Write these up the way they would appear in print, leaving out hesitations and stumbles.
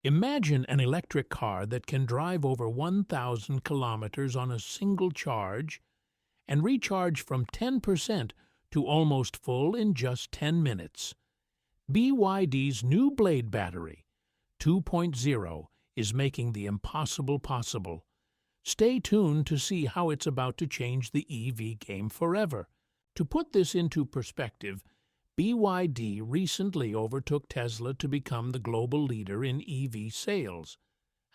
Imagine an electric car that can drive over 1,000 kilometers on a single charge and recharge from 10% to almost full in just 10 minutes. BYD's new Blade Battery 2.0 is making the impossible possible. Stay tuned to see how it's about to change the EV game forever. To put this into perspective, BYD recently overtook Tesla to become the global leader in EV sales.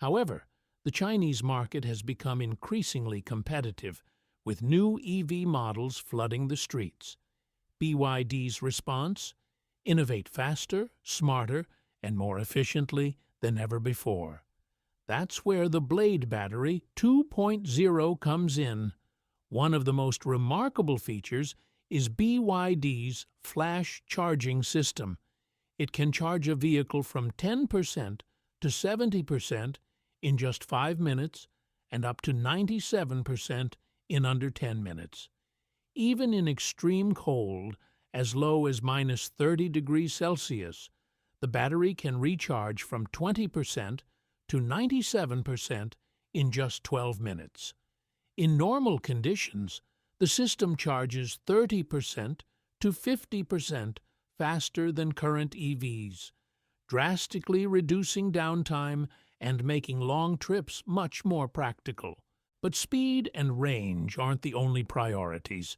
However, the Chinese market has become increasingly competitive, with new EV models flooding the streets. BYD's response? Innovate faster, smarter, and more efficiently than ever before. That's where the Blade Battery 2.0 comes in. One of the most remarkable features is BYD's flash charging system. It can charge a vehicle from 10% to 70% in just 5 minutes and up to 97% in under 10 minutes. Even in extreme cold, as low as minus 30 degrees Celsius, the battery can recharge from 20% to 97% in just 12 minutes. In normal conditions, the system charges 30% to 50% faster than current EVs, drastically reducing downtime and making long trips much more practical. But speed and range aren't the only priorities.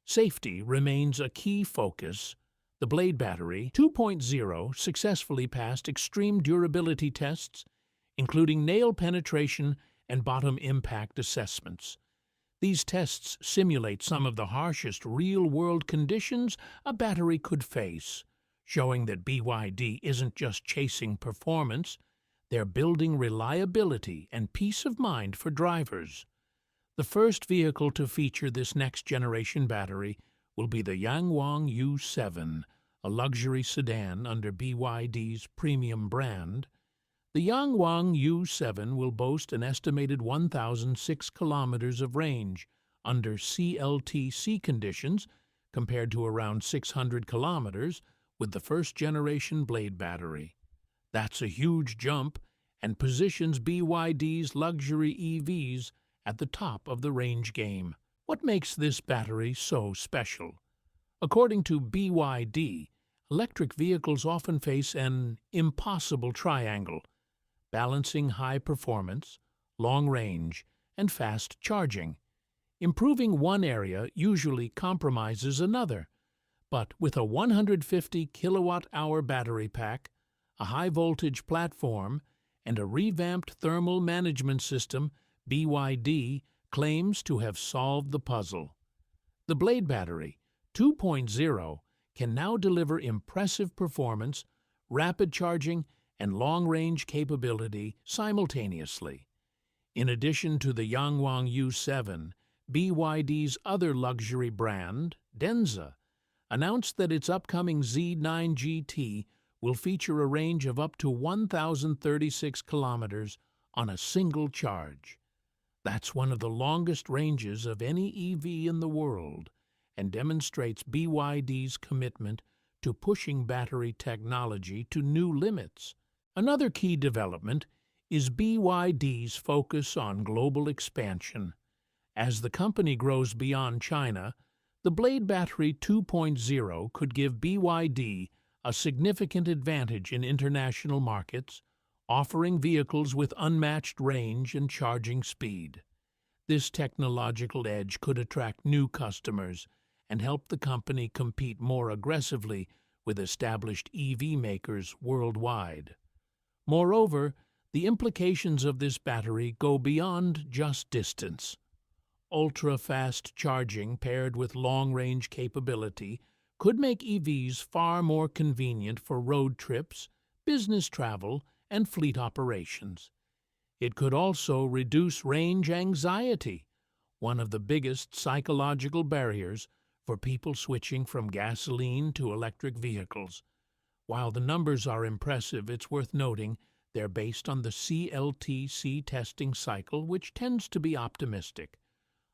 Safety remains a key focus. The Blade Battery 2.0 successfully passed extreme durability tests, including nail penetration and bottom impact assessments. These tests simulate some of the harshest real-world conditions a battery could face, showing that BYD isn't just chasing performance, they're building reliability and peace of mind for drivers. The first vehicle to feature this next-generation battery will be the Yangwang U7, a luxury sedan under BYD's premium brand. The Yangwang U7 will boast an estimated 1,006 kilometers of range under CLTC conditions, compared to around 600 kilometers with the first-generation Blade Battery. That's a huge jump and positions BYD's luxury EVs at the top of the range game. What makes this battery so special? According to BYD, electric vehicles often face an impossible triangle: balancing high performance, long range, and fast charging. Improving one area usually compromises another, but with a 150 kilowatt-hour battery pack, a high-voltage platform, and a revamped thermal management system, BYD claims to have solved the puzzle. The Blade Battery 2.0 can now deliver impressive performance, rapid charging, and long-range capability simultaneously. In addition to the Yangwang U7, BYD's other luxury brand, Denza, announced that its upcoming Z9 GT will feature a range of up to 1,036 kilometers on a single charge. That's one of the longest ranges of any EV in the world and demonstrates BYD's commitment to pushing battery technology to new limits. Another key development is BYD's focus on global expansion. As the company grows beyond China, the Blade Battery 2.0 could give BYD a significant advantage in international markets, offering vehicles with unmatched range and charging speed. This technological edge could attract new customers and help the company compete more aggressively with established EV makers worldwide. Moreover, the implications of this battery go beyond just distance. Ultra-fast charging paired with long-range capability could make EVs far more convenient for road trips, business travel, and fleet operations. It could also reduce range anxiety, one of the biggest psychological barriers for people switching from gasoline to electric vehicles. While the numbers are impressive, it's worth noting they're based on the CLTC testing cycle, which tends to be optimistic.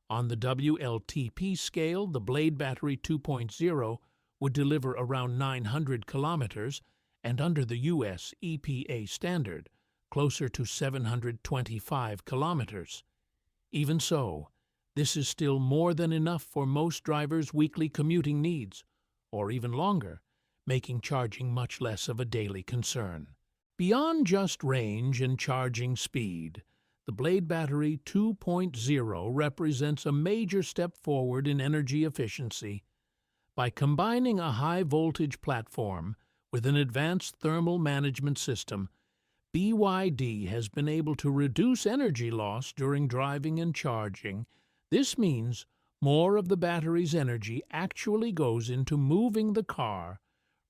On the WLTP scale, the Blade Battery 2.0 would deliver around 900 kilometers, and under the US EPA standard, closer to 725 kilometers. Even so, this is still more than enough for most drivers' weekly commuting needs, or even longer, making charging much less of a daily concern. Beyond just range and charging speed, the Blade Battery 2.0 represents a major step forward in energy efficiency. By combining a high-voltage platform with an advanced thermal management system, BYD has been able to reduce energy loss during driving and charging. This means more of the battery's energy actually goes into moving the car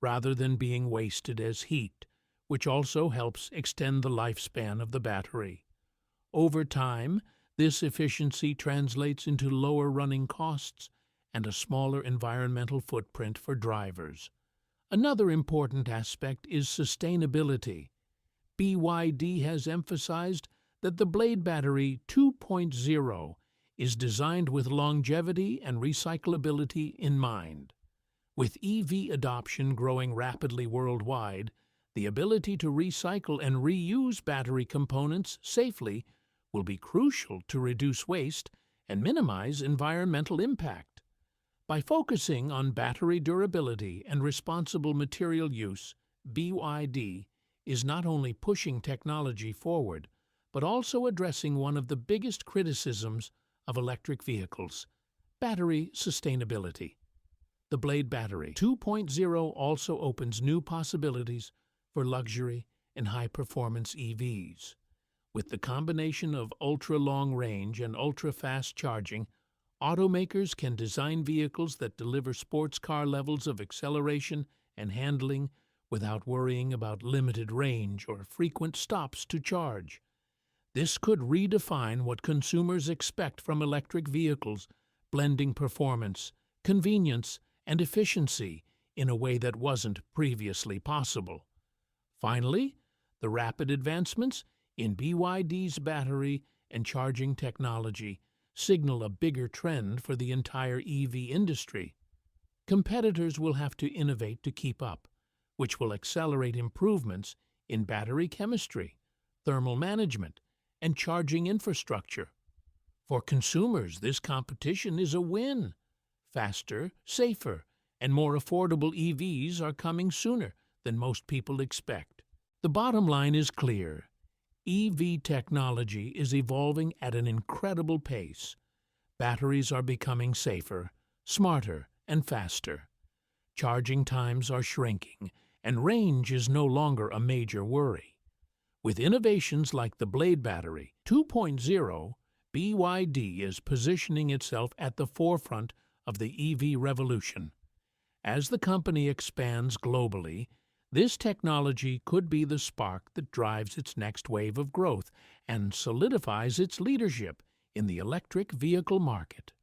rather than being wasted as heat, which also helps extend the lifespan of the battery. Over time, this efficiency translates into lower running costs and a smaller environmental footprint for drivers. Another important aspect is sustainability. BYD has emphasized that the Blade Battery 2.0 is designed with longevity and recyclability in mind. With EV adoption growing rapidly worldwide, the ability to recycle and reuse battery components safely will be crucial to reduce waste and minimize environmental impact. By focusing on battery durability and responsible material use, BYD is not only pushing technology forward, but also addressing one of the biggest criticisms of electric vehicles: battery sustainability. The Blade Battery 2.0 also opens new possibilities for luxury and high-performance EVs. With the combination of ultra-long range and ultra-fast charging, automakers can design vehicles that deliver sports car levels of acceleration and handling without worrying about limited range or frequent stops to charge. This could redefine what consumers expect from electric vehicles, blending performance, convenience, and efficiency in a way that wasn't previously possible. Finally, the rapid advancements in BYD's battery and charging technology signal a bigger trend for the entire EV industry. Competitors will have to innovate to keep up, which will accelerate improvements in battery chemistry, thermal management, and charging infrastructure. For consumers, this competition is a win. Faster, safer, and more affordable EVs are coming sooner than most people expect. The bottom line is clear. EV technology is evolving at an incredible pace. Batteries are becoming safer, smarter, and faster. Charging times are shrinking, and range is no longer a major worry. With innovations like the Blade Battery 2.0, BYD is positioning itself at the forefront of the EV revolution. As the company expands globally, this technology could be the spark that drives its next wave of growth and solidifies its leadership in the electric vehicle market.